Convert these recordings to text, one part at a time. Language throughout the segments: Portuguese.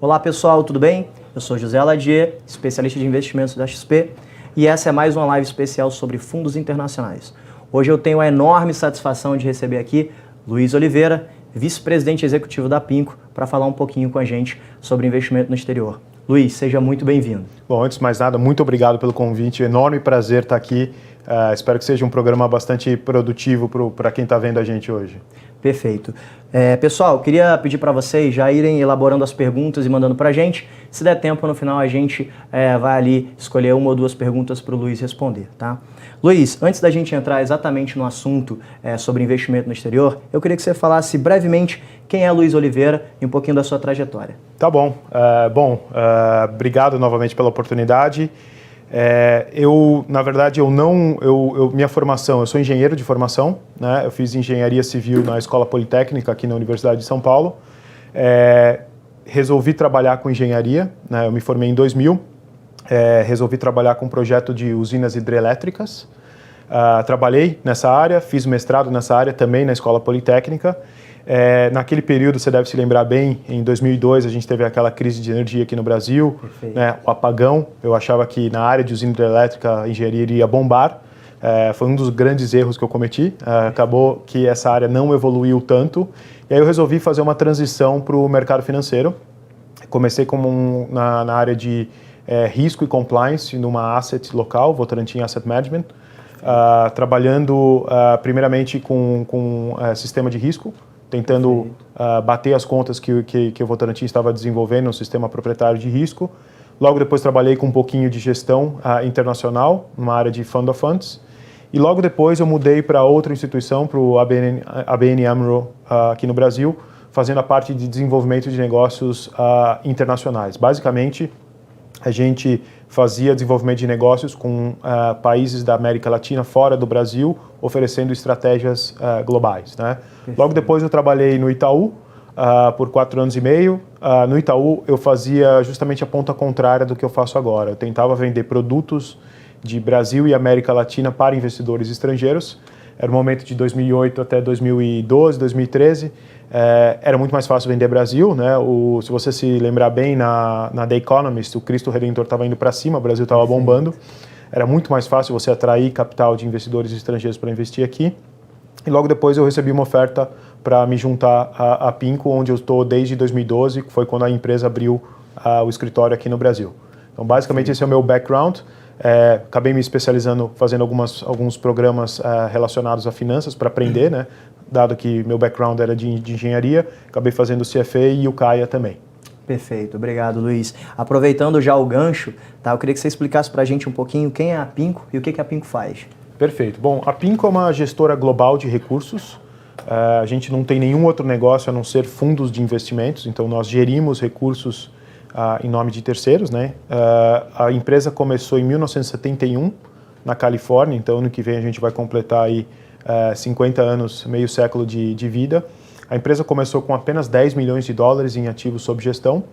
Olá pessoal, tudo bem? Eu sou José Ladier, especialista de investimentos da XP, e essa é mais uma live especial sobre fundos internacionais. Hoje eu tenho a enorme satisfação de receber aqui Luiz Oliveira, vice-presidente executivo da PINCO, para falar um pouquinho com a gente sobre investimento no exterior. Luiz, seja muito bem-vindo. Bom, antes de mais nada, muito obrigado pelo convite, enorme prazer estar aqui. Espero que seja um programa bastante produtivo para quem está vendo a gente hoje. Perfeito. Pessoal, queria pedir para vocês já irem elaborando as perguntas e mandando para a gente. Se der tempo, no final a gente vai ali escolher uma ou duas perguntas para o Luiz responder, tá? Luiz, antes da gente entrar exatamente no assunto sobre investimento no exterior, eu queria que você falasse brevemente quem é Luiz Oliveira e um pouquinho da sua trajetória. Tá bom. Obrigado novamente pela oportunidade. Na verdade, minha formação, eu sou engenheiro de formação, né? Eu fiz engenharia civil na Escola Politécnica aqui na Universidade de São Paulo. Resolvi trabalhar com engenharia, né? Eu me formei em 2000. Resolvi trabalhar com um projeto de usinas hidrelétricas. Trabalhei nessa área, fiz mestrado nessa área também na Escola Politécnica. Naquele período, você deve se lembrar bem, em 2002 a gente teve aquela crise de energia aqui no Brasil, né, o apagão. Eu achava que na área de usina hidrelétrica a engenharia iria bombar. Foi um dos grandes erros que eu cometi. Acabou que essa área não evoluiu tanto. E aí eu resolvi fazer uma transição para o mercado financeiro. Comecei na área de risco e compliance numa asset local, Votorantim Asset Management, trabalhando primeiramente com sistema de risco, tentando bater as contas que o Votorantim estava desenvolvendo no sistema proprietário de risco. Logo depois trabalhei com um pouquinho de gestão internacional, numa área de Fund of Funds. E logo depois eu mudei para outra instituição, para o ABN AMRO aqui no Brasil, fazendo a parte de desenvolvimento de negócios internacionais. Basicamente, a gente fazia desenvolvimento de negócios com países da América Latina fora do Brasil, oferecendo estratégias globais, né? Logo depois eu trabalhei no Itaú por 4 anos e meio. No Itaú eu fazia justamente a ponta contrária do que eu faço agora. Eu tentava vender produtos de Brasil e América Latina para investidores estrangeiros. Era o momento de 2008 até 2012, 2013. Era muito mais fácil vender Brasil, né? Se você se lembrar bem, na The Economist, o Cristo Redentor estava indo para cima, o Brasil estava bombando. Era muito mais fácil você atrair capital de investidores estrangeiros para investir aqui. E logo depois eu recebi uma oferta para me juntar à PINCO, onde eu estou desde 2012, que foi quando a empresa abriu o escritório aqui no Brasil. Então, basicamente, esse é o meu background. Acabei me especializando, fazendo alguns programas relacionados a finanças para aprender, né? Dado que meu background era de engenharia, acabei fazendo o CFA e o CAIA também. Perfeito, obrigado, Luiz. Aproveitando já o gancho, tá, eu queria que você explicasse para a gente um pouquinho quem é a PINCO e o que a PINCO faz. Perfeito. Bom, a PINCO é uma gestora global de recursos. A gente não tem nenhum outro negócio a não ser fundos de investimentos, então nós gerimos recursos em nome de terceiros, né? A empresa começou em 1971 na Califórnia, então ano que vem a gente vai completar aí 50 anos, meio século de vida. A empresa começou com apenas 10 milhões de dólares em ativos sob gestão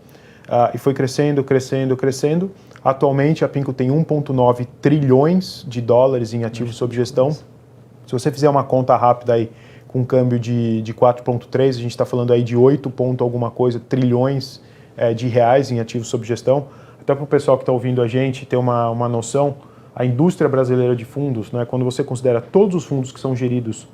e foi crescendo, crescendo, crescendo. Atualmente a PINCO tem 1,9 trilhões de dólares em ativos sob gestão. Se você fizer uma conta rápida aí com um câmbio de 4,3, a gente está falando aí de 8 ponto alguma coisa trilhões de reais em ativos sob gestão. Até para o pessoal que está ouvindo a gente ter uma noção, a indústria brasileira de fundos, né, quando você considera todos os fundos que são geridos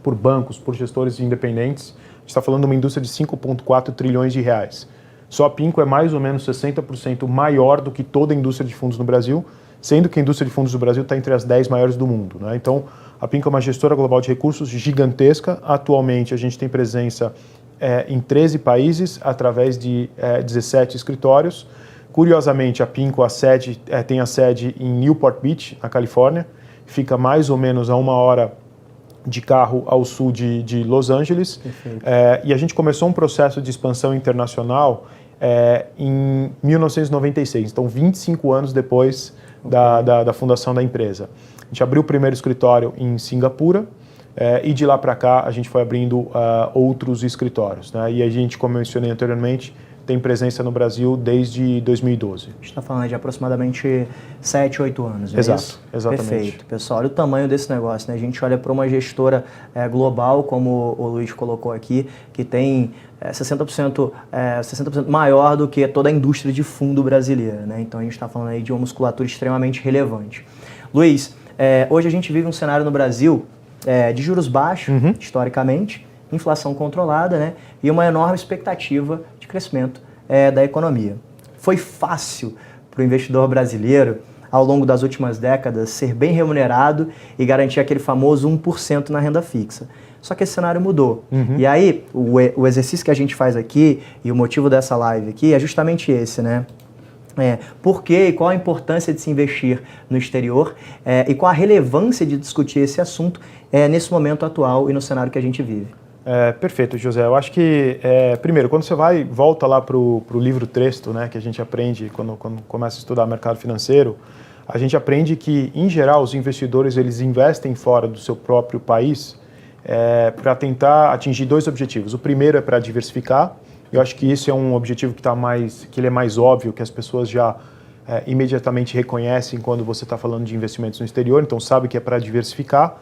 por bancos, por gestores independentes, a gente está falando de uma indústria de 5,4 trilhões de reais. Só a PINCO é mais ou menos 60% maior do que toda a indústria de fundos no Brasil, sendo que a indústria de fundos do Brasil está entre as 10 maiores do mundo, né? Então, a PINCO é uma gestora global de recursos gigantesca. Atualmente, a gente tem presença em 13 países, através de 17 escritórios. Curiosamente, a PINCO tem a sede em Newport Beach, na Califórnia. Fica mais ou menos a 1 hora de carro ao sul de Los Angeles. E a gente começou um processo de expansão internacional em 1996, então 25 anos depois da fundação da empresa. A gente abriu o primeiro escritório em Singapura e de lá para cá a gente foi abrindo outros escritórios, né? E a gente, como eu mencionei anteriormente, tem presença no Brasil desde 2012. A gente está falando de aproximadamente 7, 8 anos, não é Exato, isso? exatamente. Perfeito. Pessoal, olha o tamanho desse negócio, né? A gente olha para uma gestora global, como o Luiz colocou aqui, que tem 60% maior do que toda a indústria de fundo brasileira, né? Então a gente está falando aí de uma musculatura extremamente relevante. Luiz, hoje a gente vive um cenário no Brasil de juros baixos, historicamente, inflação controlada, né? E uma enorme expectativa de crescimento da economia. Foi fácil para o investidor brasileiro, ao longo das últimas décadas, ser bem remunerado e garantir aquele famoso 1% na renda fixa. Só que esse cenário mudou. E aí, o exercício que a gente faz aqui, e o motivo dessa live aqui, é justamente esse, né? Por quê e qual a importância de se investir no exterior e qual a relevância de discutir esse assunto nesse momento atual e no cenário que a gente vive. Perfeito, José. Eu acho que, primeiro, quando você volta lá para o livro texto, né, que a gente aprende quando começa a estudar mercado financeiro, a gente aprende que, em geral, os investidores eles investem fora do seu próprio país para tentar atingir dois objetivos. O primeiro é para diversificar. Eu acho que isso é um objetivo que ele é mais óbvio, que as pessoas já imediatamente reconhecem quando você está falando de investimentos no exterior, então sabe que é para diversificar.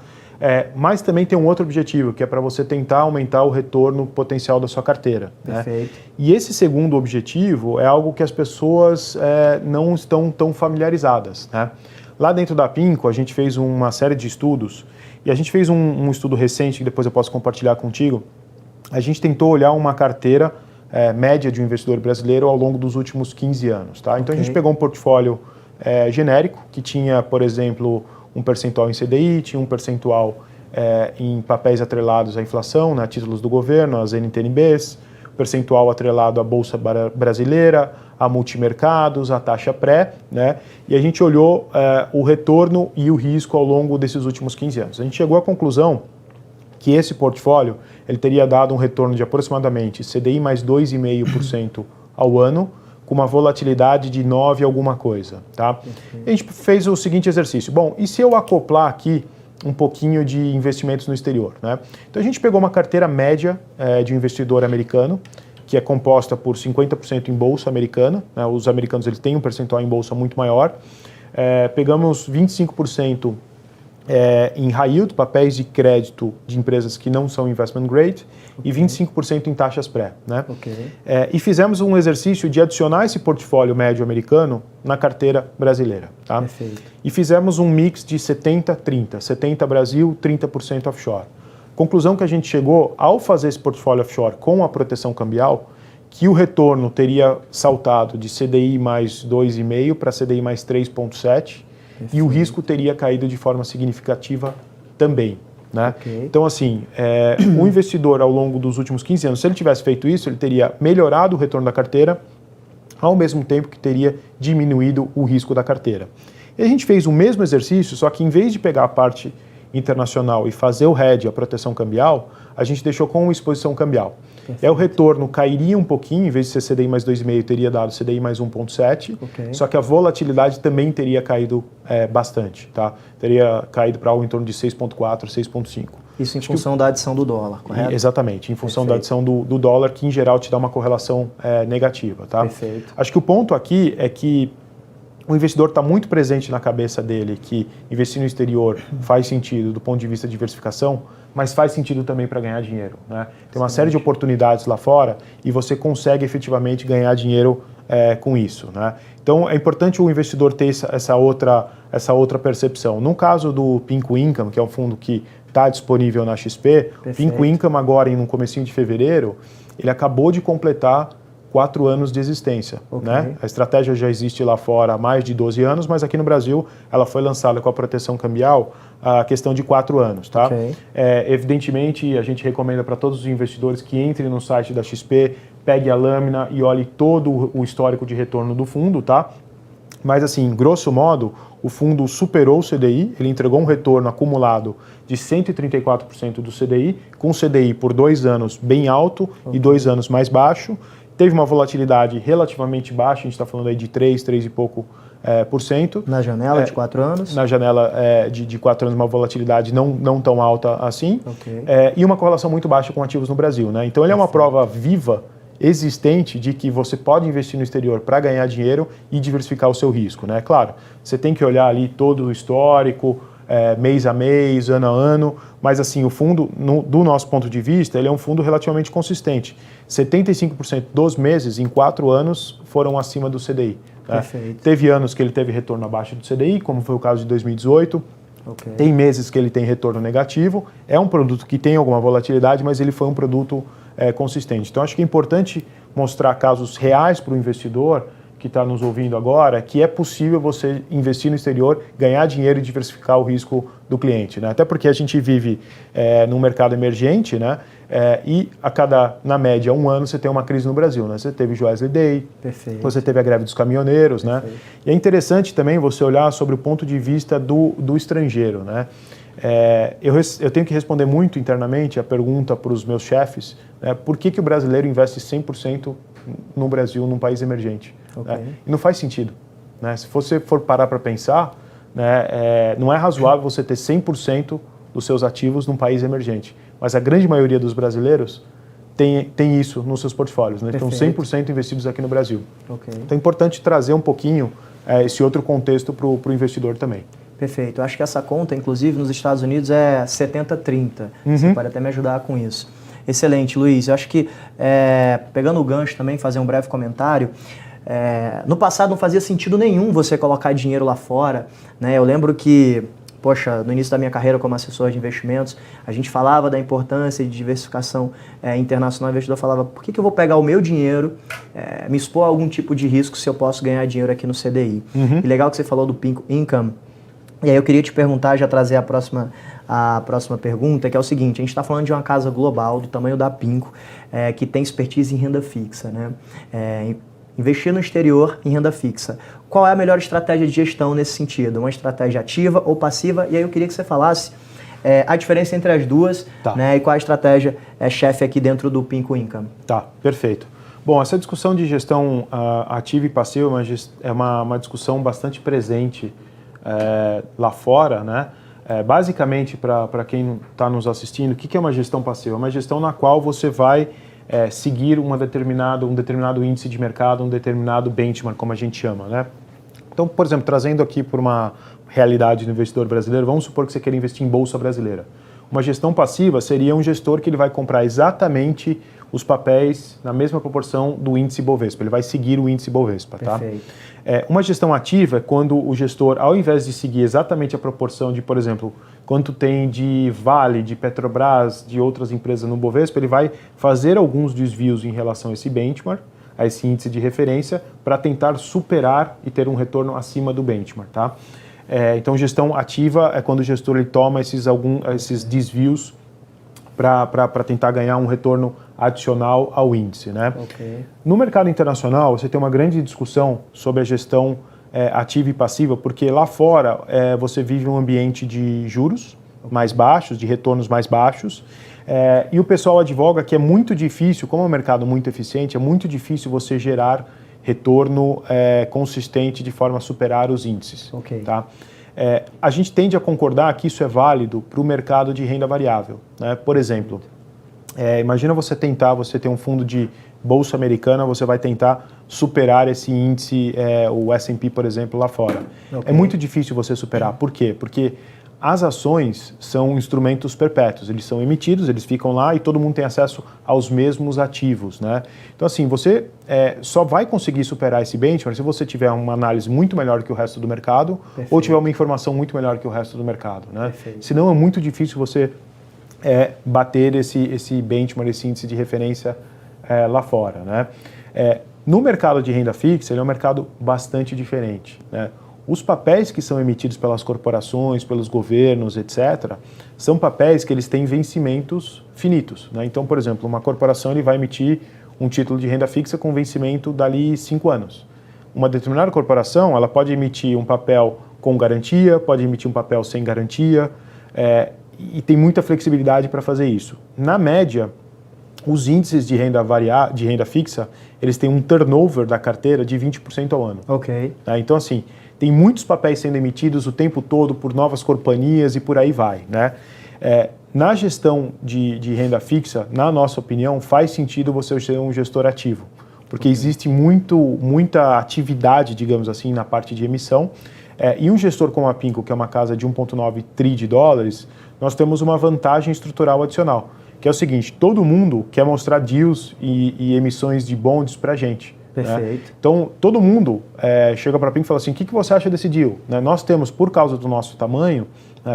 Mas também tem um outro objetivo, que é para você tentar aumentar o retorno potencial da sua carteira. Perfeito. Né? E esse segundo objetivo é algo que as pessoas não estão tão familiarizadas. Né? Lá dentro da Pinco, a gente fez uma série de estudos, e a gente fez um estudo recente, que depois eu posso compartilhar contigo. A gente tentou olhar uma carteira média de um investidor brasileiro ao longo dos últimos 15 anos. Tá? Então a gente pegou um portfólio genérico, que tinha, por exemplo, um percentual em CDI, tinha um percentual em papéis atrelados à inflação, né, títulos do governo, as NTNBs, percentual atrelado à Bolsa Brasileira, a multimercados, a taxa pré, né, e a gente olhou o retorno e o risco ao longo desses últimos 15 anos. A gente chegou à conclusão que esse portfólio ele teria dado um retorno de aproximadamente CDI mais 2,5% ao ano, com uma volatilidade de 9 alguma coisa, tá? A gente fez o seguinte exercício. Bom, e se eu acoplar aqui um pouquinho de investimentos no exterior, né? Então a gente pegou uma carteira média de um investidor americano, que é composta por 50% em bolsa americana, né? Os americanos eles têm um percentual em bolsa muito maior. Pegamos 25% em high yield, papéis de crédito de empresas que não são investment grade, e 25% em taxas pré. Né? E fizemos um exercício de adicionar esse portfólio médio americano na carteira brasileira. Tá? Perfeito. E fizemos um mix de 70-30, 70% Brasil, 30% offshore. Conclusão que a gente chegou, ao fazer esse portfólio offshore com a proteção cambial, que o retorno teria saltado de CDI mais 2,5 para CDI mais 3,7, e o risco teria caído de forma significativa também. Né? Então, assim, o investidor ao longo dos últimos 15 anos, se ele tivesse feito isso, ele teria melhorado o retorno da carteira, ao mesmo tempo que teria diminuído o risco da carteira. E a gente fez o mesmo exercício, só que em vez de pegar a parte internacional e fazer o hedge, a proteção cambial, a gente deixou com exposição cambial. O retorno cairia um pouquinho, em vez de ser CDI mais 2,5, teria dado CDI mais 1,7, só que a volatilidade também teria caído bastante, tá? Teria caído para algo em torno de 6,4, 6,5. Isso em função da adição do dólar, correto? Exatamente, em função da adição do dólar, que em geral te dá uma correlação negativa, tá? Perfeito. Acho que o ponto aqui é que o investidor está muito presente na cabeça dele que investir no exterior faz sentido do ponto de vista de diversificação, mas faz sentido também para ganhar dinheiro. Né? Tem uma série de oportunidades lá fora e você consegue efetivamente ganhar dinheiro com isso. Né? Então é importante o investidor ter essa outra percepção. No caso do Pinco Income, que é um fundo que está disponível na XP, o Pinco Income agora, no comecinho de fevereiro, ele acabou de completar 4 anos de existência. Né? A estratégia já existe lá fora há mais de 12 anos, mas aqui no Brasil ela foi lançada com a proteção cambial a questão de 4 anos. Tá? Evidentemente, a gente recomenda para todos os investidores que entrem no site da XP, pegue a lâmina e olhe todo o histórico de retorno do fundo. Tá? Mas assim, grosso modo, o fundo superou o CDI, ele entregou um retorno acumulado de 134% do CDI, com o CDI por 2 anos bem alto e 2 anos mais baixo. Teve uma volatilidade relativamente baixa, a gente está falando aí de 3 e pouco %. Na janela de 4 anos? Na janela de 4 anos, uma volatilidade não tão alta assim. E uma correlação muito baixa com ativos no Brasil. Né? Então ele é uma prova viva existente de que você pode investir no exterior para ganhar dinheiro e diversificar o seu risco, né? Claro, você tem que olhar ali todo o histórico, mês a mês, ano a ano, mas assim, o fundo, do nosso ponto de vista, ele é um fundo relativamente consistente. 75% dos meses, em 4 anos, foram acima do CDI. Né? Teve anos que ele teve retorno abaixo do CDI, como foi o caso de 2018. Okay. Tem meses que ele tem retorno negativo. É um produto que tem alguma volatilidade, mas ele foi um produto consistente. Então, acho que é importante mostrar casos reais para o investidor que está nos ouvindo agora, que é possível você investir no exterior, ganhar dinheiro e diversificar o risco do cliente, né? Até porque a gente vive num mercado emergente, né? E na média, 1 ano você tem uma crise no Brasil, né? Você teve Joesley Day, você teve a greve dos caminhoneiros, né? E é interessante também você olhar sobre o ponto de vista do estrangeiro, né? Eu tenho que responder muito internamente a pergunta para os meus chefes, né? Por que o brasileiro investe 100% no Brasil, num país emergente? Né? E não faz sentido. Né? Se você for parar para pensar, né, não é razoável você ter 100% dos seus ativos num país emergente. Mas a grande maioria dos brasileiros tem isso nos seus portfólios. Né? Estão 100% investidos aqui no Brasil. Então é importante trazer um pouquinho esse outro contexto para o investidor também. Perfeito. Eu acho que essa conta, inclusive, nos Estados Unidos é 70-30. Você pode até me ajudar com isso. Excelente, Luiz. Eu acho que, pegando o gancho também, fazer um breve comentário, no passado não fazia sentido nenhum você colocar dinheiro lá fora, né? Eu lembro que, poxa, no início da minha carreira como assessor de investimentos, a gente falava da importância de diversificação internacional. O investidor falava, por que eu vou pegar o meu dinheiro, me expor a algum tipo de risco se eu posso ganhar dinheiro aqui no CDI? E legal que você falou do Pink Income. E aí eu queria te perguntar, já trazer a próxima pergunta, que é o seguinte: a gente está falando de uma casa global do tamanho da Pinco, que tem expertise em renda fixa, né? Investir no exterior em renda fixa. Qual é a melhor estratégia de gestão nesse sentido? Uma estratégia ativa ou passiva? E aí eu queria que você falasse a diferença entre as duas, né? E qual a estratégia chefe aqui dentro do Pinco Income. Tá, perfeito. Bom, essa discussão de gestão ativa e passiva é uma discussão bastante presente lá fora, né? Basicamente, para quem está nos assistindo, o que é uma gestão passiva? É uma gestão na qual você vai seguir um determinado índice de mercado, um determinado benchmark, como a gente chama, né? Então, por exemplo, trazendo aqui para uma realidade do investidor brasileiro, vamos supor que você queira investir em bolsa brasileira. Uma gestão passiva seria um gestor que ele vai comprar exatamente os papéis na mesma proporção do índice Bovespa. Ele vai seguir o índice Bovespa, tá? Perfeito. Uma gestão ativa é quando o gestor, ao invés de seguir exatamente a proporção de, por exemplo, quanto tem de Vale, de Petrobras, de outras empresas no Bovespa, ele vai fazer alguns desvios em relação a esse benchmark, a esse índice de referência, para tentar superar e ter um retorno acima do benchmark, tá? Então, gestão ativa é quando o gestor ele toma esses desvios para tentar ganhar um retorno adicional ao índice, né? No mercado internacional, você tem uma grande discussão sobre a gestão ativa e passiva, porque lá fora você vive um ambiente de juros mais baixos, de retornos mais baixos, e o pessoal advoga que é muito difícil, como é um mercado muito eficiente, é muito difícil você gerar retorno consistente de forma a superar os índices. Tá? A gente tende a concordar que isso é válido para o mercado de renda variável, né? Por exemplo, imagina você ter um fundo de bolsa americana, você vai tentar superar esse índice, o S&P, por exemplo, lá fora. É muito difícil você superar. Por quê? Porque as ações são instrumentos perpétuos, eles são emitidos, eles ficam lá e todo mundo tem acesso aos mesmos ativos, né? Então, assim, você só vai conseguir superar esse benchmark se você tiver uma análise muito melhor que o resto do mercado. Perfeito. Ou tiver uma informação muito melhor que o resto do mercado, né? Perfeito. Senão é muito difícil você bater esse benchmark, esse índice de referência lá fora, né? No mercado de renda fixa, ele é um mercado bastante diferente, né? Os papéis que são emitidos pelas corporações, pelos governos, etc., são papéis que eles têm vencimentos finitos, né? Então, por exemplo, uma corporação ele vai emitir um título de renda fixa com vencimento dali 5 anos. Uma determinada corporação ela pode emitir um papel com garantia, pode emitir um papel sem garantia, e tem muita flexibilidade para fazer isso. Na média, os índices de renda fixa, eles têm um turnover da carteira de 20% ao ano. Tá? Então, assim, tem muitos papéis sendo emitidos o tempo todo por novas companhias e por aí vai, né? Na gestão de renda fixa, na nossa opinião, faz sentido você ser um gestor ativo, porque existe muita atividade, digamos assim, na parte de emissão, e um gestor como a PINCO, que é uma casa de 1,9 tri de dólares, nós temos uma vantagem estrutural adicional, que é o seguinte: todo mundo quer mostrar deals e emissões de bonds para a gente. Perfeito. Né? Então, todo mundo chega para a PINCO e fala assim: o que você acha desse deal? Né? Nós temos, por causa do nosso tamanho,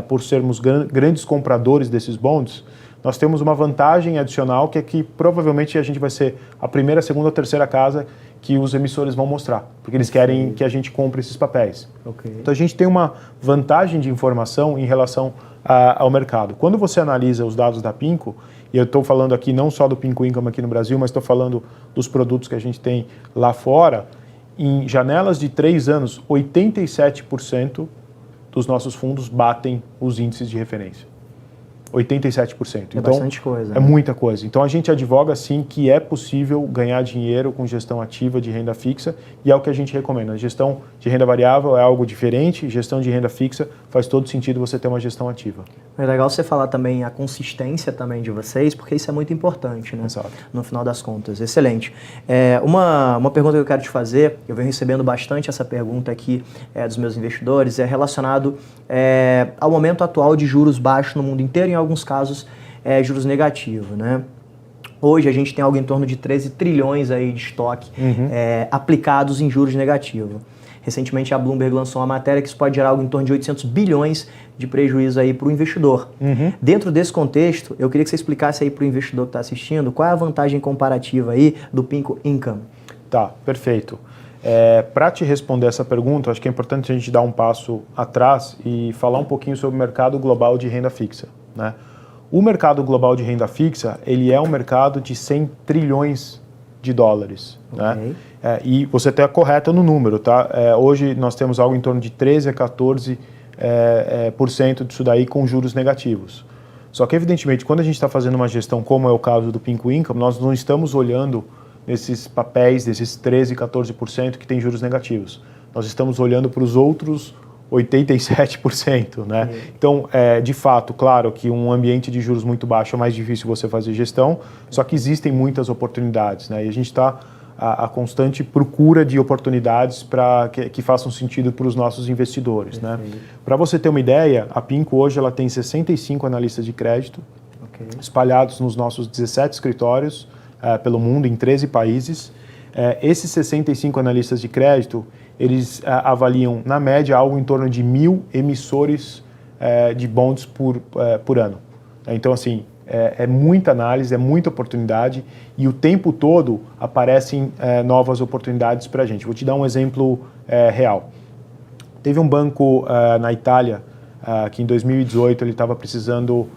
por sermos grandes compradores desses bonds, nós temos uma vantagem adicional, que é que provavelmente a gente vai ser a primeira, segunda ou terceira casa que os emissores vão mostrar, porque eles querem que a gente compre esses papéis. Okay. Então a gente tem uma vantagem de informação em relação ao mercado. Quando você analisa os dados da PINCO, e eu estou falando aqui não só do PINCO Income aqui no Brasil, mas estou falando dos produtos que a gente tem lá fora, em janelas de 3 anos, 87% dos nossos fundos batem os índices de referência. 87%. É bastante coisa. É muita coisa. Então a gente advoga sim que é possível ganhar dinheiro com gestão ativa de renda fixa, e é o que a gente recomenda. A gestão de renda variável é algo diferente, gestão de renda fixa faz todo sentido você ter uma gestão ativa. É legal você falar também a consistência também de vocês, porque isso é muito importante, né? Exato. No final das contas. Excelente. Uma pergunta que eu quero te fazer, eu venho recebendo bastante essa pergunta aqui dos meus investidores, é relacionado ao momento atual de juros baixos no mundo inteiro, em alguns casos juros negativos, né? Hoje a gente tem algo em torno de 13 trilhões aí de estoque aplicados em juros negativos. Recentemente a Bloomberg lançou uma matéria que isso pode gerar algo em torno de 800 bilhões de prejuízo aí para o investidor. Dentro desse contexto, eu queria que você explicasse aí para o investidor que está assistindo qual é a vantagem comparativa aí do PINCO Income. Tá, perfeito. Para te responder essa pergunta, acho que é importante a gente dar um passo atrás e falar um pouquinho sobre o mercado global de renda fixa, né? O mercado global de renda fixa, ele é um mercado de 100 trilhões de dólares. Okay. Né? E você está correto no número, tá? Hoje nós temos algo em torno de 13 a 14% disso daí com juros negativos. Só que, evidentemente, quando a gente está fazendo uma gestão, como é o caso do PINCO Income, nós não estamos olhando nesses papéis, desses 13, 14% que tem juros negativos. Nós estamos olhando para os outros 87%, né? Então, de fato, claro que um ambiente de juros muito baixo é mais difícil você fazer gestão, só que existem muitas oportunidades, né? E a gente está a constante procura de oportunidades para que façam sentido para os nossos investidores, né? Para você ter uma ideia, a PINCO hoje ela tem 65 analistas de crédito, espalhados nos nossos 17 escritórios pelo mundo, em 13 países. Esses 65 analistas de crédito, eles avaliam, na média, algo em torno de 1.000 emissores de bonds por ano. Então, assim, é muita análise, é muita oportunidade, e o tempo todo aparecem novas oportunidades para a gente. Vou te dar um exemplo real. Teve um banco na Itália que em 2018 ele estava precisando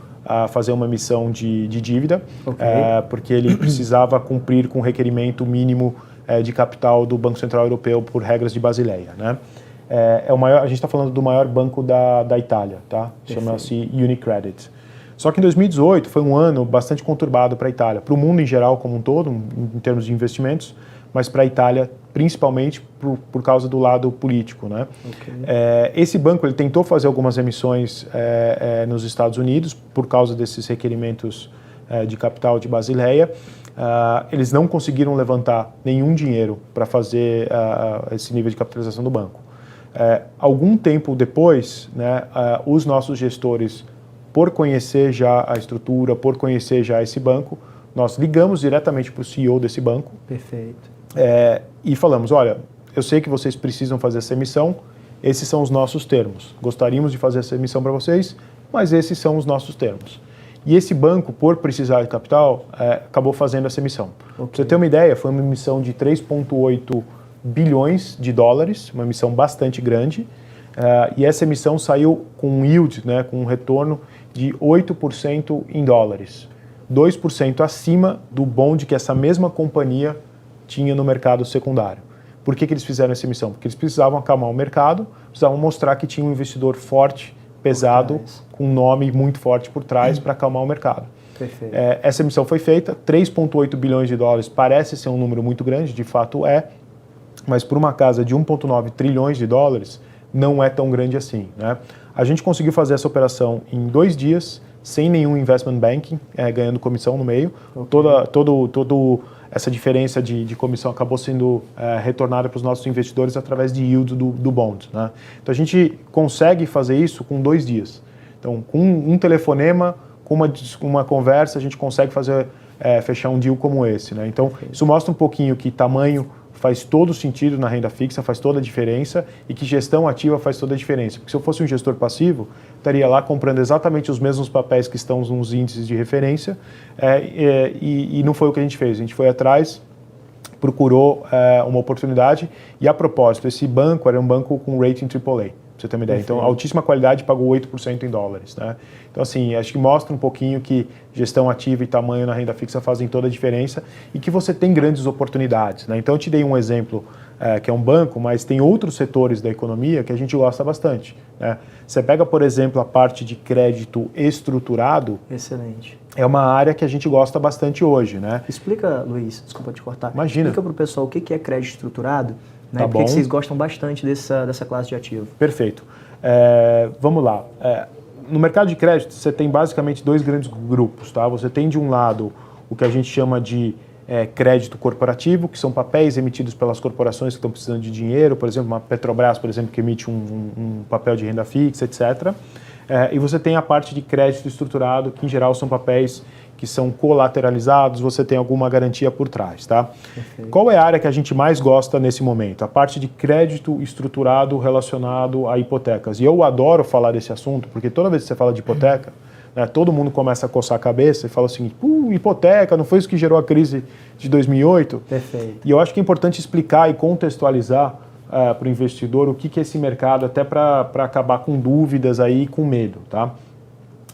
fazer uma emissão de dívida, porque ele precisava cumprir com o requerimento mínimo de capital do Banco Central Europeu por regras de Basileia, né? A gente está falando do maior banco da Itália, tá? Chama-se Unicredit. Só que em 2018 foi um ano bastante conturbado para a Itália, para o mundo em geral como um todo, em termos de investimentos, mas para a Itália principalmente por causa do lado político, né? Esse banco ele tentou fazer algumas emissões nos Estados Unidos por causa desses requerimentos de capital de Basileia. Eles não conseguiram levantar nenhum dinheiro para fazer esse nível de capitalização do banco. Algum tempo depois, né, os nossos gestores, por conhecer já a estrutura, por conhecer já esse banco, nós ligamos diretamente para o CEO desse banco. Perfeito. E falamos, olha, eu sei que vocês precisam fazer essa emissão, esses são os nossos termos. Gostaríamos de fazer essa emissão para vocês, mas esses são os nossos termos. E esse banco, por precisar de capital, acabou fazendo essa emissão. Para você ter uma ideia, foi uma emissão de 3,8 bilhões de dólares, uma emissão bastante grande, e essa emissão saiu com um yield, né, com um retorno de 8% em dólares, 2% acima do bond que essa mesma companhia tinha no mercado secundário. Por que eles fizeram essa emissão? Porque eles precisavam acalmar o mercado, precisavam mostrar que tinha um investidor forte, pesado, com um nome muito forte por trás para acalmar o mercado. Perfeito. Essa emissão foi feita, 3,8 bilhões de dólares parece ser um número muito grande, de fato mas por uma casa de 1,9 trilhões de dólares não é tão grande assim, né? A gente conseguiu fazer essa operação em 2 dias, sem nenhum investment banking, ganhando comissão no meio. Toda essa diferença de comissão acabou sendo retornada para os nossos investidores através de yield do bond, né? Então a gente consegue fazer isso com 2 dias. Então, com um telefonema, com uma conversa, a gente consegue fechar um deal como esse, né? Então, isso mostra um pouquinho que tamanho faz todo sentido na renda fixa, faz toda a diferença, e que gestão ativa faz toda a diferença. Porque se eu fosse um gestor passivo, estaria lá comprando exatamente os mesmos papéis que estão nos índices de referência, e não foi o que a gente fez. A gente foi atrás, procurou uma oportunidade, e a propósito, esse banco era um banco com rating AAA. Pra você ter uma ideia. Então, altíssima qualidade, pagou 8% em dólares, né? Então, assim, acho que mostra um pouquinho que gestão ativa e tamanho na renda fixa fazem toda a diferença e que você tem grandes oportunidades, né? Então, eu te dei um exemplo que é um banco, mas tem outros setores da economia que a gente gosta bastante, né? Você pega, por exemplo, a parte de crédito estruturado. Excelente. É uma área que a gente gosta bastante hoje, né? Explica, Luiz, desculpa te cortar. Imagina. Explica para o pessoal o que é crédito estruturado. Né? Tá Por que bom. vocês gostam bastante dessa classe de ativo? Perfeito. Vamos lá. No mercado de crédito, você tem basicamente 2 grandes grupos, tá? Você tem, de um lado, o que a gente chama de crédito corporativo, que são papéis emitidos pelas corporações que estão precisando de dinheiro, por exemplo, uma Petrobras, por exemplo, que emite um papel de renda fixa, etc. E você tem a parte de crédito estruturado, que, em geral, são papéis que são colateralizados, você tem alguma garantia por trás, tá? Perfeito. Qual é a área que a gente mais gosta nesse momento? A parte de crédito estruturado relacionado a hipotecas. E eu adoro falar desse assunto, porque toda vez que você fala de hipoteca, né, todo mundo começa a coçar a cabeça e fala assim, hipoteca, não foi isso que gerou a crise de 2008? Perfeito. E eu acho que é importante explicar e contextualizar para o investidor o que é esse mercado, até para acabar com dúvidas aí e com medo, tá?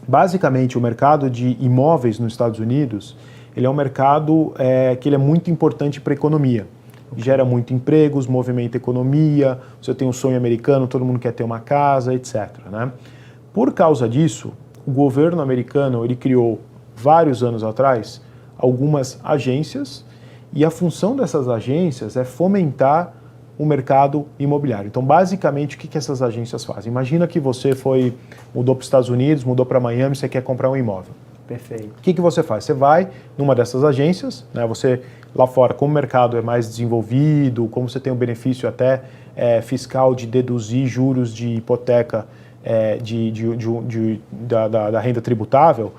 Basicamente, o mercado de imóveis nos Estados Unidos, ele é um mercado que ele é muito importante para a economia. Gera muito empregos, movimenta a economia, você tem um sonho americano, todo mundo quer ter uma casa, etc. Né? Por causa disso, o governo americano ele criou, vários anos atrás, algumas agências, e a função dessas agências é fomentar o mercado imobiliário. Então, basicamente, o que essas agências fazem? Imagina que você mudou para os Estados Unidos, mudou para Miami, você quer comprar um imóvel. Perfeito. O que você faz? Você vai numa dessas agências, né? Você, lá fora, como o mercado é mais desenvolvido, como você tem o benefício até fiscal de deduzir juros de hipoteca da renda tributável,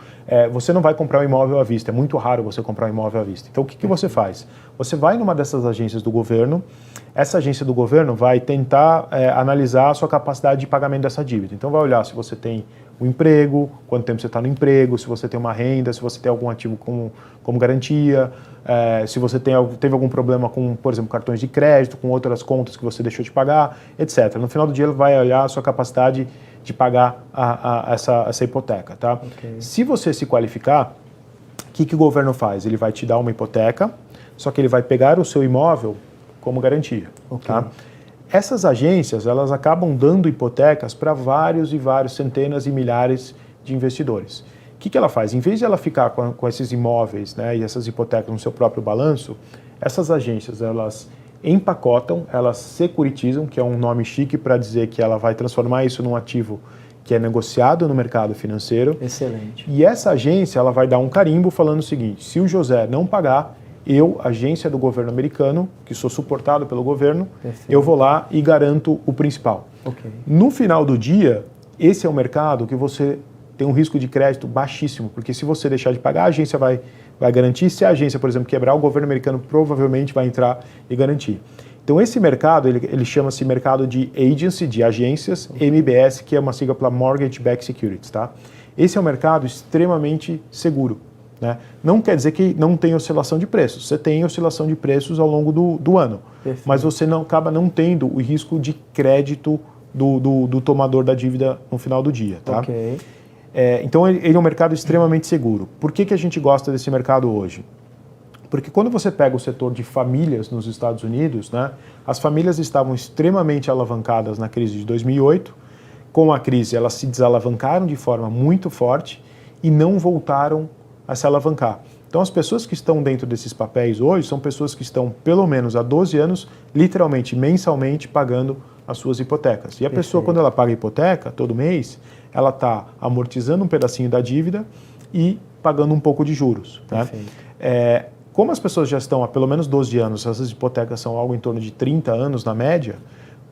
você não vai comprar um imóvel à vista. É muito raro você comprar um imóvel à vista. Então, o que você faz? Você vai numa dessas agências do governo, essa agência do governo vai tentar analisar a sua capacidade de pagamento dessa dívida. Então, vai olhar se você tem um emprego, quanto tempo você está no emprego, se você tem uma renda, se você tem algum ativo como garantia, se você teve algum problema com, por exemplo, cartões de crédito, com outras contas que você deixou de pagar, etc. No final do dia, ele vai olhar a sua capacidade de pagar essa hipoteca, tá? Okay. Se você se qualificar, o que o governo faz? Ele vai te dar uma hipoteca, só que ele vai pegar o seu imóvel como garantia, okay. Tá? Essas agências, elas acabam dando hipotecas para vários e vários, centenas e milhares de investidores. O que ela faz? Em vez de ela ficar com esses imóveis, né, e essas hipotecas no seu próprio balanço, essas agências, elas empacotam, elas securitizam, que é um nome chique para dizer que ela vai transformar isso num ativo que é negociado no mercado financeiro. Excelente. E essa agência, ela vai dar um carimbo falando o seguinte: se o José não pagar, eu, agência do governo americano, que sou suportado pelo governo, perfeito, eu vou lá e garanto o principal. Okay. No final do dia, esse é um mercado que você tem um risco de crédito baixíssimo, porque se você deixar de pagar, a agência vai garantir. Se a agência, por exemplo, quebrar, o governo americano provavelmente vai entrar e garantir. Então, esse mercado, ele chama-se mercado de agency, de agências, MBS, que é uma sigla para Mortgage Backed Securities, tá? Esse é um mercado extremamente seguro, né? Não quer dizer que não tem oscilação de preços. Você tem oscilação de preços ao longo do ano. Perfeito. Mas você acaba não tendo o risco de crédito do tomador da dívida no final do dia, tá? Okay. Então, ele é um mercado extremamente seguro. Por que a gente gosta desse mercado hoje? Porque quando você pega o setor de famílias nos Estados Unidos, né, as famílias estavam extremamente alavancadas na crise de 2008. Com a crise, elas se desalavancaram de forma muito forte e não voltaram a se alavancar. Então, as pessoas que estão dentro desses papéis hoje são pessoas que estão, pelo menos há 12 anos, literalmente, mensalmente, pagando as suas hipotecas. E a pessoa, quando ela paga a hipoteca, todo mês, ela está amortizando um pedacinho da dívida e pagando um pouco de juros. Né? Como as pessoas já estão há pelo menos 12 anos, essas hipotecas são algo em torno de 30 anos na média,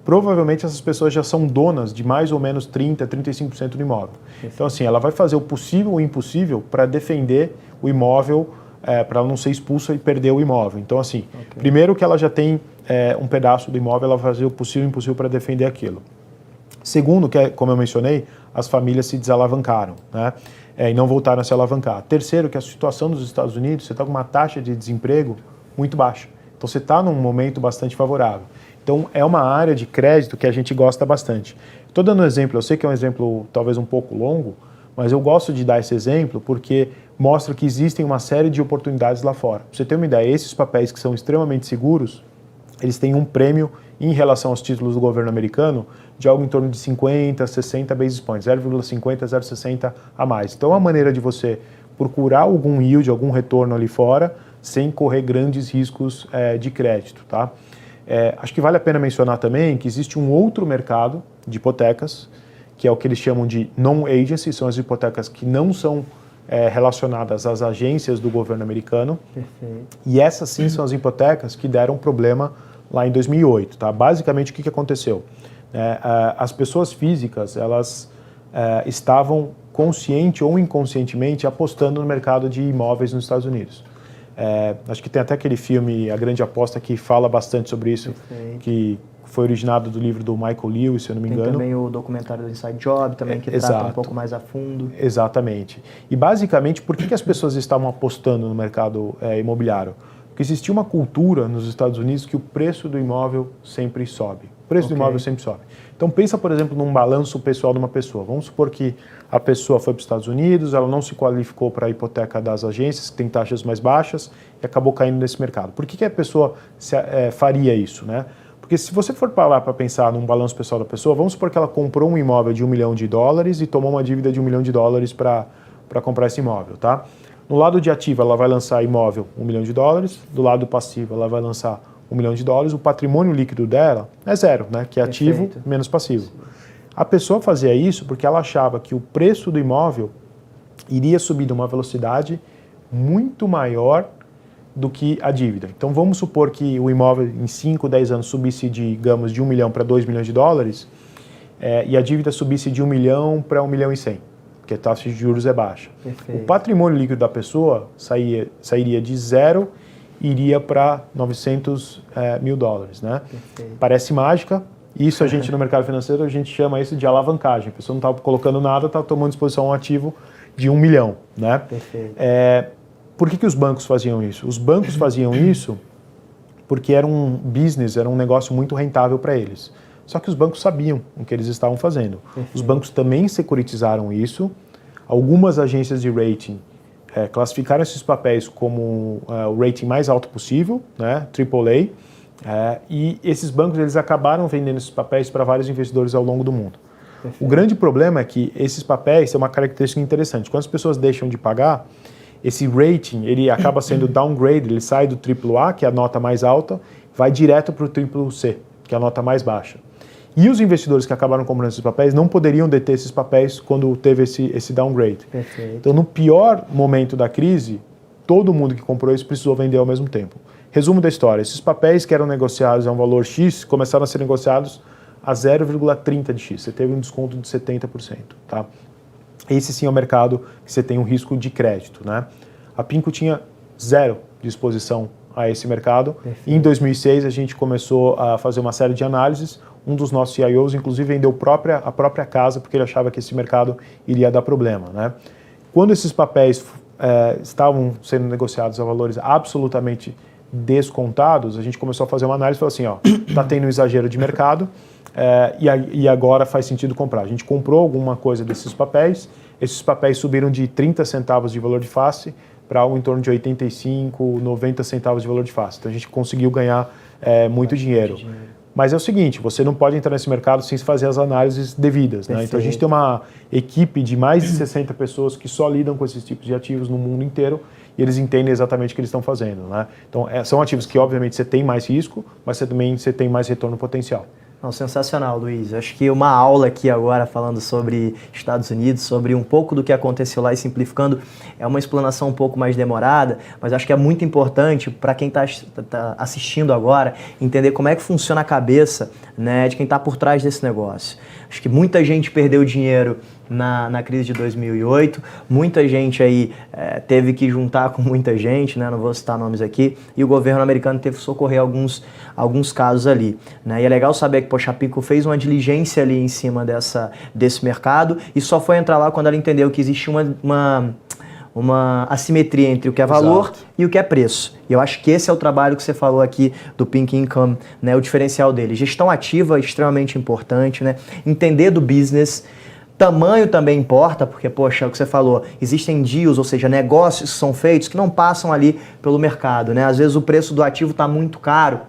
provavelmente essas pessoas já são donas de mais ou menos 30%, 35% do imóvel. Então, assim, ela vai fazer o possível ou o impossível para defender o imóvel, para ela não ser expulsa e perder o imóvel. Então, assim, primeiro que ela já tem um pedaço do imóvel, ela vai fazer o possível e o impossível para defender aquilo. Segundo, que como eu mencionei, as famílias se desalavancaram, né? E não voltaram a se alavancar. Terceiro, que a situação dos Estados Unidos, você está com uma taxa de desemprego muito baixa. Então, você está num momento bastante favorável. Então, é uma área de crédito que a gente gosta bastante. Estou dando um exemplo, eu sei que é um exemplo talvez um pouco longo, mas eu gosto de dar esse exemplo porque mostra que existem uma série de oportunidades lá fora. Pra você ter uma ideia, esses papéis que são extremamente seguros, eles têm um prêmio em relação aos títulos do governo americano de algo em torno de 50, 60 basis points, 0,50, 0,60 a mais. Então, é uma maneira de você procurar algum yield, algum retorno ali fora, sem correr grandes riscos de crédito, tá? Acho que vale a pena mencionar também que existe um outro mercado de hipotecas, que é o que eles chamam de non-agency, são as hipotecas que não são relacionadas às agências do governo americano. Perfeito. E essas sim são as hipotecas que deram problema lá em 2008. Tá? Basicamente, o que aconteceu? As pessoas físicas, elas estavam consciente ou inconscientemente apostando no mercado de imóveis nos Estados Unidos. Acho que tem até aquele filme A Grande Aposta que fala bastante sobre isso, que foi originado do livro do Michael Lewis, se eu não me engano. Tem também o documentário do Inside Job, também, que trata um pouco mais a fundo. Exatamente. E basicamente, por que as pessoas estavam apostando no mercado imobiliário? Porque existia uma cultura nos Estados Unidos que o preço do imóvel sempre sobe. O preço do imóvel sempre sobe. Então pensa, por exemplo, num balanço pessoal de uma pessoa. Vamos supor que a pessoa foi para os Estados Unidos, ela não se qualificou para a hipoteca das agências, que tem taxas mais baixas, e acabou caindo nesse mercado. Por que a pessoa faria isso, né? Porque se você for parar para pensar num balanço pessoal da pessoa, vamos supor que ela comprou um imóvel de $1 milhão e tomou uma dívida de $1 milhão para comprar esse imóvel, tá? No lado de ativo, ela vai lançar imóvel $1 milhão, do lado passivo, ela vai lançar $1 milhão, o patrimônio líquido dela é zero, né? Que é ativo menos passivo. A pessoa fazia isso porque ela achava que o preço do imóvel iria subir de uma velocidade muito maior do que a dívida. Então vamos supor que o imóvel em 5, 10 anos subisse, digamos, de $1 milhão para $2 milhões, e a dívida subisse de $1 milhão para $1 milhão e 100, porque a taxa de juros é baixa. Perfeito. O patrimônio líquido da pessoa sairia de zero e iria para $900 mil, né? Perfeito. Parece mágica. Isso a gente no mercado financeiro, a gente chama isso de alavancagem. A pessoa não está colocando nada, está tomando exposição a um ativo de $1 milhão, né? Perfeito. Por que os bancos faziam isso? Os bancos faziam isso porque era um business, era um negócio muito rentável para eles. Só que os bancos sabiam o que eles estavam fazendo. Perfeito. Os bancos também securitizaram isso. Algumas agências de rating classificaram esses papéis como o rating mais alto possível, né, AAA, e esses bancos eles acabaram vendendo esses papéis para vários investidores ao longo do mundo. Perfeito. O grande problema é que esses papéis têm uma característica interessante. Quando as pessoas deixam de pagar, esse rating ele acaba sendo downgrade, ele sai do AAA, que é a nota mais alta, vai direto para o CCC, que é a nota mais baixa. E os investidores que acabaram comprando esses papéis não poderiam deter esses papéis quando teve esse downgrade. Perfeito. Então, no pior momento da crise, todo mundo que comprou isso precisou vender ao mesmo tempo. Resumo da história, esses papéis que eram negociados a um valor X, começaram a ser negociados a 0,30 de X. Você teve um desconto de 70%. Tá? Esse sim é o mercado que você tem um risco de crédito, né? A PINCO tinha zero de exposição a esse mercado. Perfeito. E em 2006 a gente começou a fazer uma série de análises. Um dos nossos CIOs, inclusive, vendeu a própria casa porque ele achava que esse mercado iria dar problema, né? Quando esses papéis estavam sendo negociados a valores absolutamente descontados, a gente começou a fazer uma análise e falou assim, ó, está tendo um exagero de mercado e agora faz sentido comprar. A gente comprou alguma coisa desses papéis, esses papéis subiram de 30 centavos de valor de face para algo em torno de 85, 90 centavos de valor de face. Então a gente conseguiu ganhar muito dinheiro. Mas é o seguinte, você não pode entrar nesse mercado sem fazer as análises devidas, né? Então a gente tem uma equipe de mais de 60 pessoas que só lidam com esses tipos de ativos no mundo inteiro e eles entendem exatamente o que eles estão fazendo, né? Então são ativos que obviamente você tem mais risco, mas você também tem mais retorno potencial. Não, sensacional, Luiz. Acho que uma aula aqui agora falando sobre Estados Unidos, sobre um pouco do que aconteceu lá e simplificando, é uma explanação um pouco mais demorada, mas acho que é muito importante para quem está assistindo agora entender como é que funciona a cabeça, né, de quem está por trás desse negócio. Acho que muita gente perdeu dinheiro na crise de 2008, muita gente aí teve que juntar com muita gente, né, não vou citar nomes aqui, e o governo americano teve que socorrer alguns casos ali, né, e é legal saber que a Pinco fez uma diligência ali em cima desse mercado e só foi entrar lá quando ela entendeu que existia uma assimetria entre o que é valor e o que é preço. E eu acho que esse é o trabalho que você falou aqui do Pink Income, né, o diferencial dele. Gestão ativa é extremamente importante, né, entender do business. Tamanho também importa, porque, poxa, é o que você falou, existem deals, ou seja, negócios que são feitos que não passam ali pelo mercado, né? Às vezes o preço do ativo está muito caro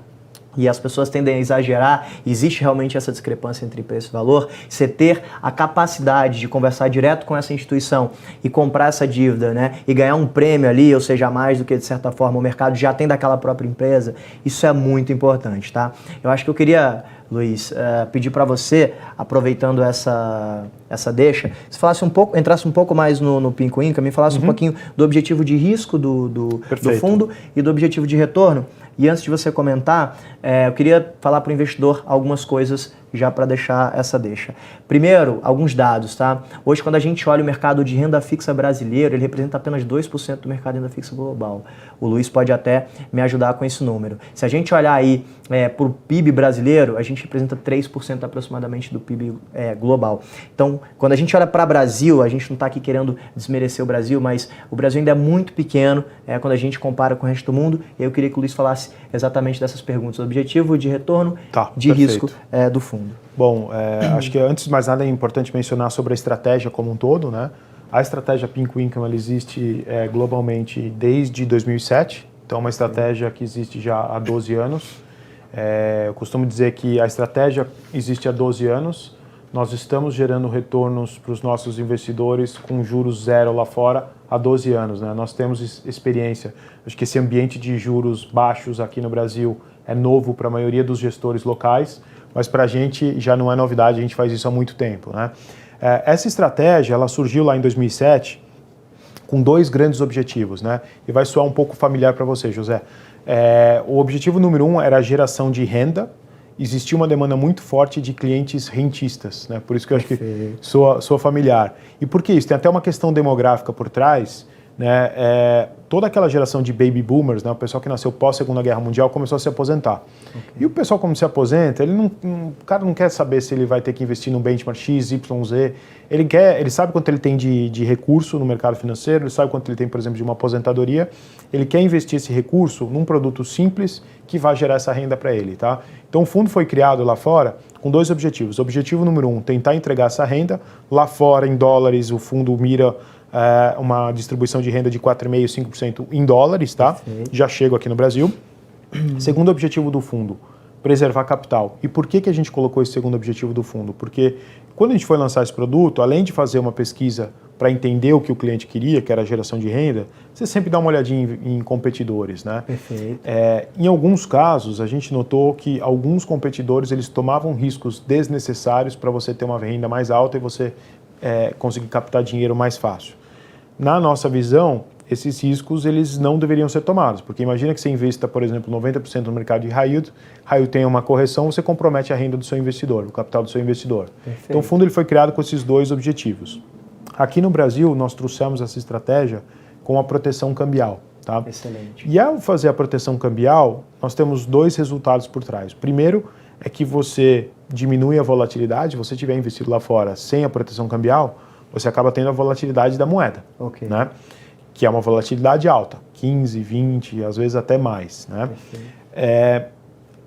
e as pessoas tendem a exagerar, existe realmente essa discrepância entre preço e valor. Você ter a capacidade de conversar direto com essa instituição e comprar essa dívida, né? E ganhar um prêmio ali, ou seja, mais do que, de certa forma, o mercado já tem daquela própria empresa, isso é muito importante, tá? Eu acho que eu queria, Luiz, pedir para você, aproveitando essa deixa, se falasse entrasse um pouco mais no Pink Income, me falasse um pouquinho do objetivo de risco do fundo e do objetivo de retorno. E antes de você comentar, eu queria falar para o investidor algumas coisas já para deixar essa deixa. Primeiro, alguns dados, tá? Hoje, quando a gente olha o mercado de renda fixa brasileiro, ele representa apenas 2% do mercado de renda fixa global. O Luiz pode até me ajudar com esse número. Se a gente olhar aí para o PIB brasileiro, a gente representa 3% aproximadamente do PIB global. Então, quando a gente olha para o Brasil, a gente não está aqui querendo desmerecer o Brasil, mas o Brasil ainda é muito pequeno quando a gente compara com o resto do mundo. E eu queria que o Luiz falasse exatamente dessas perguntas. Objetivo de retorno, de risco do fundo. Bom, acho que antes de mais nada é importante mencionar sobre a estratégia como um todo, né? A estratégia Pink Income ela existe globalmente desde 2007, então é uma estratégia que existe já há 12 anos. Eu costumo dizer que a estratégia existe há 12 anos, nós estamos gerando retornos para os nossos investidores com juros zero lá fora há 12 anos, né? Nós temos experiência, acho que esse ambiente de juros baixos aqui no Brasil é novo para a maioria dos gestores locais, mas para a gente já não é novidade, a gente faz isso há muito tempo, né? Essa estratégia ela surgiu lá em 2007 com dois grandes objetivos, né? E vai soar um pouco familiar para você, José. O objetivo número 1 era a geração de renda. Existia uma demanda muito forte de clientes rentistas, né? Por isso que eu acho que soa familiar. E por que isso? Tem até uma questão demográfica por trás, né? Toda aquela geração de baby boomers, né? O pessoal que nasceu pós-Segunda Guerra Mundial começou a se aposentar. E o pessoal, como se aposenta, o cara não quer saber se ele vai ter que investir num benchmark X, Y, Z. Ele sabe quanto ele tem de recurso no mercado financeiro, ele sabe quanto ele tem, por exemplo, de uma aposentadoria. Ele quer investir esse recurso num produto simples que vai gerar essa renda para ele, tá? Então o fundo foi criado lá fora com dois objetivos. Objetivo número 1, tentar entregar essa renda. Lá fora, em dólares, o fundo mira uma distribuição de renda de 4,5%, 5% em dólares, tá? Já chego aqui no Brasil. Segundo objetivo do fundo, preservar capital. E por que a gente colocou esse segundo objetivo do fundo? Porque quando a gente foi lançar esse produto, além de fazer uma pesquisa para entender o que o cliente queria, que era a geração de renda, você sempre dá uma olhadinha em competidores, né? Perfeito. Em alguns casos, a gente notou que alguns competidores eles tomavam riscos desnecessários para você ter uma renda mais alta e você conseguir captar dinheiro mais fácil. Na nossa visão, esses riscos eles não deveriam ser tomados, porque imagina que você investa, por exemplo, 90% no mercado de high yield tem uma correção, você compromete a renda do seu investidor, o capital do seu investidor. Perfeito. Então o fundo ele foi criado com esses dois objetivos. Aqui no Brasil, nós trouxemos essa estratégia com a proteção cambial. Tá? Excelente. E ao fazer a proteção cambial, nós temos dois resultados por trás. O primeiro é que você diminui a volatilidade, se você tiver investido lá fora sem a proteção cambial, você acaba tendo a volatilidade da moeda, né? Que é uma volatilidade alta, 15, 20, às vezes até mais, né?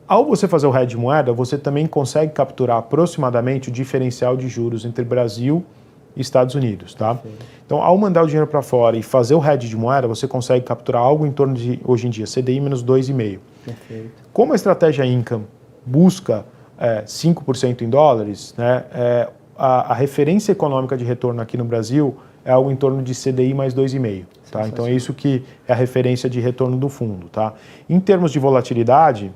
Ao você fazer o hedge de moeda, você também consegue capturar aproximadamente o diferencial de juros entre Brasil e Estados Unidos, tá? Então, ao mandar o dinheiro para fora e fazer o hedge de moeda, você consegue capturar algo em torno de, hoje em dia, CDI menos 2,5. Perfeito. Como a estratégia Income busca 5% em dólares, né, a referência econômica de retorno aqui no Brasil é algo em torno de CDI mais 2,5. Tá? Então é isso que é a referência de retorno do fundo. Tá? Em termos de volatilidade,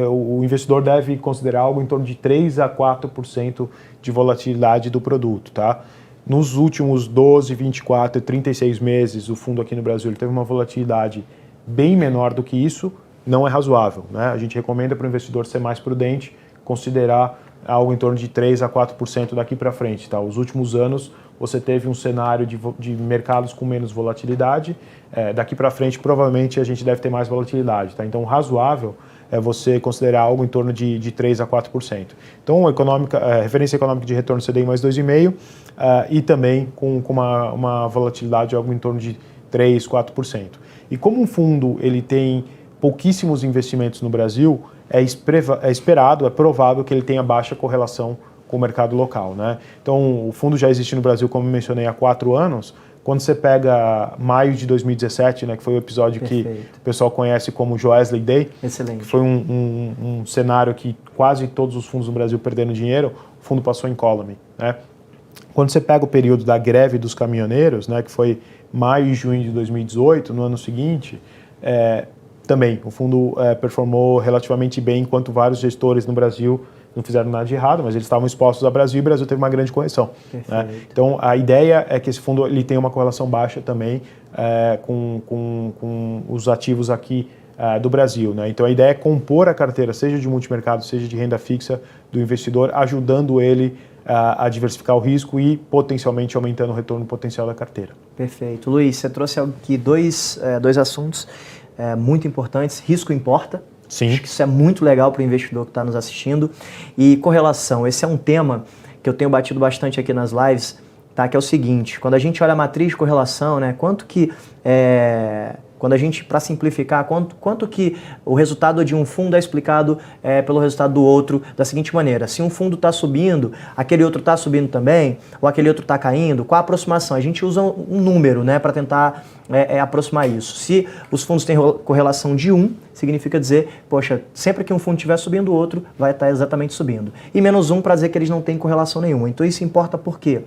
o investidor deve considerar algo em torno de 3 a 4% de volatilidade do produto, tá? Nos últimos 12, 24 e 36 meses, o fundo aqui no Brasil ele teve uma volatilidade bem menor do que isso, não é razoável, né? A gente recomenda para o investidor ser mais prudente, considerar algo em torno de 3 a 4% daqui para frente, tá? Os últimos anos você teve um cenário de mercados com menos volatilidade, daqui para frente provavelmente a gente deve ter mais volatilidade, tá? Então razoável é você considerar algo em torno de 3 a 4%. Então referência econômica de retorno CDI mais 2,5% e também com uma volatilidade de algo em torno de 3, 4%. E como um fundo ele tem pouquíssimos investimentos no Brasil, é esperado, é provável que ele tenha baixa correlação com o mercado local, né? Então, o fundo já existe no Brasil, como mencionei, há 4 anos. Quando você pega maio de 2017, né, que foi o episódio que o pessoal conhece como Joesley Day, excelente, que foi um cenário que quase todos os fundos no Brasil perderam dinheiro, o fundo passou em column, né? Quando você pega o período da greve dos caminhoneiros, né, que foi maio e junho de 2018, no ano seguinte, também o fundo performou relativamente bem, enquanto vários gestores no Brasil não fizeram nada de errado, mas eles estavam expostos ao Brasil e o Brasil teve uma grande correção, né? Então a ideia é que esse fundo ele tenha uma correlação baixa também com os ativos aqui do Brasil, né? Então a ideia é compor a carteira, seja de multimercado, seja de renda fixa do investidor, ajudando ele a diversificar o risco e potencialmente aumentando o retorno potencial da carteira. Perfeito. Luiz, você trouxe aqui dois assuntos muito importantes. Risco importa. Sim. Acho que isso é muito legal para o investidor que está nos assistindo. E correlação, esse é um tema que eu tenho batido bastante aqui nas lives, tá? Que é o seguinte, quando a gente olha a matriz de correlação, né, quanto que, quando a gente, para simplificar, quanto que o resultado de um fundo é explicado pelo resultado do outro da seguinte maneira: se um fundo está subindo, aquele outro está subindo também, ou aquele outro está caindo, qual a aproximação? A gente usa um número, né, para tentar aproximar isso. Se os fundos têm correlação de 1, significa dizer, poxa, sempre que um fundo estiver subindo, o outro vai estar exatamente subindo. E menos 1 para dizer que eles não têm correlação nenhuma. Então isso importa por quê?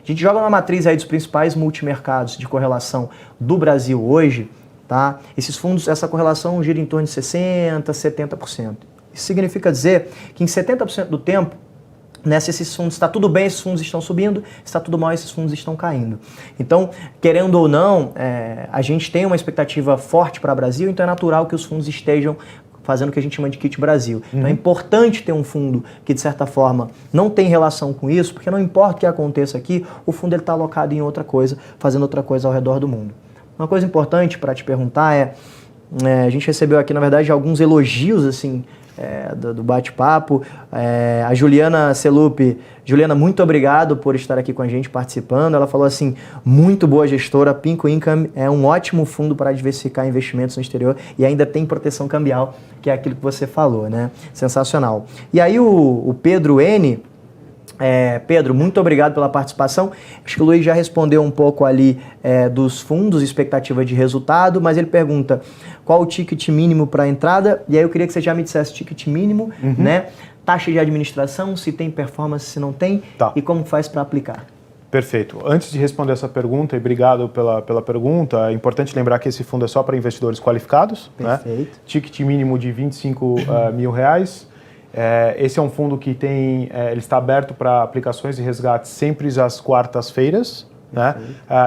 A gente joga na matriz aí dos principais multimercados de correlação do Brasil hoje, tá? Esses fundos, essa correlação gira em torno de 60%, 70%. Isso significa dizer que em 70% do tempo, né, se esses fundos está tudo bem, esses fundos estão subindo, se está tudo mal, esses fundos estão caindo. Então, querendo ou não, a gente tem uma expectativa forte para o Brasil, então é natural que os fundos estejam fazendo o que a gente chama de kit Brasil. Então é importante ter um fundo que, de certa forma, não tem relação com isso, porque não importa o que aconteça aqui, o fundo está alocado em outra coisa, fazendo outra coisa ao redor do mundo. Uma coisa importante para te perguntar a gente recebeu aqui, na verdade, alguns elogios, assim, do bate-papo. A Juliana Celupi, Juliana, muito obrigado por estar aqui com a gente participando. Ela falou assim, muito boa gestora, Pinco Income é um ótimo fundo para diversificar investimentos no exterior e ainda tem proteção cambial, que é aquilo que você falou, né? Sensacional. E aí o Pedro N., Pedro, muito obrigado pela participação. Acho que o Luiz já respondeu um pouco ali dos fundos, expectativa de resultado, mas ele pergunta qual o ticket mínimo para a entrada, e aí eu queria que você já me dissesse ticket mínimo, né? Taxa de administração, se tem performance, se não tem, e como faz para aplicar. Perfeito. Antes de responder essa pergunta, e obrigado pela pergunta, é importante lembrar que esse fundo é só para investidores qualificados. Perfeito. Né? Ticket mínimo de R$25 mil. Esse é um fundo que ele está aberto para aplicações e resgates sempre às quartas-feiras, né?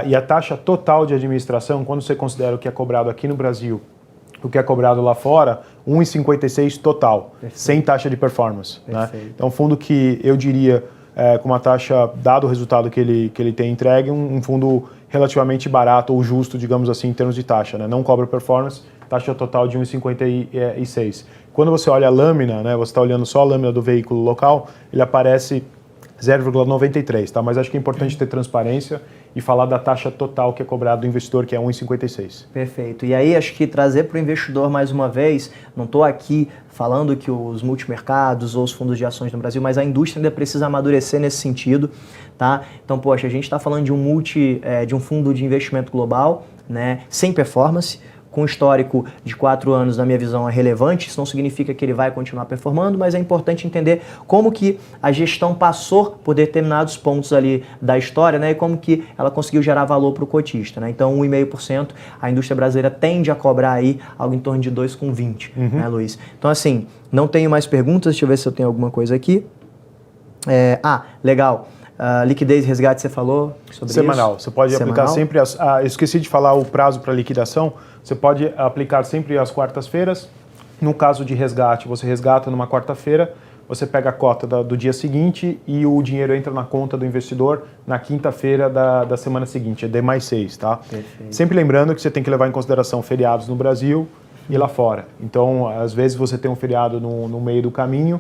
E a taxa total de administração, quando você considera o que é cobrado aqui no Brasil, o que é cobrado lá fora, 1,56 total, sem taxa de performance. Né? Então, um fundo que eu diria, com uma taxa, dado o resultado que ele tem entregue, um fundo relativamente barato ou justo, digamos assim, em termos de taxa. Né? Não cobra performance, taxa total de 1,56. Quando você olha a lâmina, né, você está olhando só a lâmina do veículo local, ele aparece 0,93, tá? Mas acho que é importante ter transparência e falar da taxa total que é cobrada do investidor, que é 1,56. Perfeito. E aí acho que trazer para o investidor mais uma vez, não estou aqui falando que os multimercados ou os fundos de ações no Brasil, mas a indústria ainda precisa amadurecer nesse sentido, tá? Então, poxa, a gente está falando de um fundo de investimento global, né, sem performance, com histórico de 4 anos, na minha visão, é relevante. Isso não significa que ele vai continuar performando, mas é importante entender como que a gestão passou por determinados pontos ali da história, né, e como que ela conseguiu gerar valor para o cotista, né? Então, 1,5%, a indústria brasileira tende a cobrar aí algo em torno de 2,20, né, Luiz? Então, assim, não tenho mais perguntas, deixa eu ver se eu tenho alguma coisa aqui. Legal. Liquidez e resgate, você falou sobre semanal. Isso? Você pode aplicar sempre... eu esqueci de falar o prazo para liquidação. Você pode aplicar sempre às quartas-feiras. No caso de resgate, você resgata numa quarta-feira, você pega a cota do dia seguinte e o dinheiro entra na conta do investidor na quinta-feira da semana seguinte, é D+6, tá? Perfeito. Sempre lembrando que você tem que levar em consideração feriados no Brasil e lá fora. Então, às vezes você tem um feriado no meio do caminho,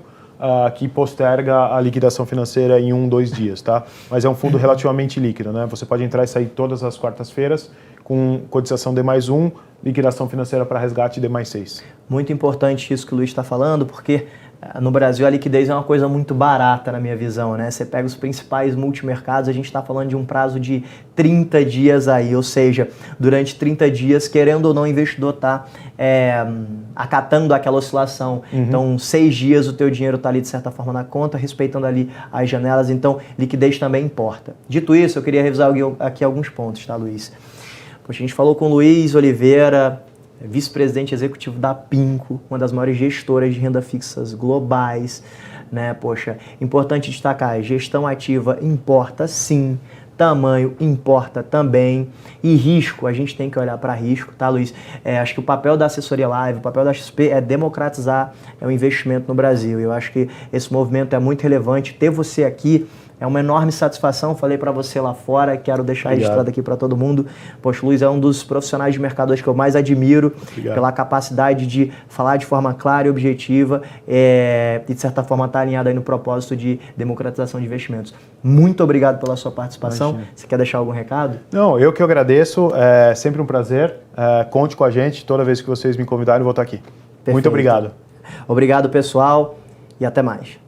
que posterga a liquidação financeira em 1-2 dias, tá? Mas é um fundo relativamente líquido, né? Você pode entrar e sair todas as quartas-feiras com cotização D+1, liquidação financeira para resgate D+6. Muito importante isso que o Luiz está falando, porque no Brasil a liquidez é uma coisa muito barata na minha visão, né? Você pega os principais multimercados, a gente está falando de um prazo de 30 dias aí, ou seja, durante 30 dias, querendo ou não, o investidor está acatando aquela oscilação. Então, 6 dias o teu dinheiro está ali de certa forma na conta, respeitando ali as janelas, então liquidez também importa. Dito isso, eu queria revisar aqui alguns pontos, tá, Luiz? Poxa, a gente falou com o Luiz Oliveira, vice-presidente executivo da PINCO, uma das maiores gestoras de renda fixas globais, né? Poxa, importante destacar, gestão ativa importa sim, tamanho importa também, e risco, a gente tem que olhar para risco, tá, Luiz? Acho que o papel da assessoria live, o papel da XP é democratizar o investimento no Brasil. Eu acho que esse movimento é muito relevante. Ter você aqui é uma enorme satisfação, falei para você lá fora, quero deixar registrado aqui para todo mundo. Poxa, o Luiz é um dos profissionais de mercado que eu mais admiro, pela capacidade de falar de forma clara e objetiva e, de certa forma, estar alinhado aí no propósito de democratização de investimentos. Muito obrigado pela sua participação. Imagina. Você quer deixar algum recado? Não, eu que agradeço, é sempre um prazer. Conte com a gente, toda vez que vocês me convidarem eu vou estar aqui. Perfeito. Muito obrigado. Obrigado, pessoal, e até mais.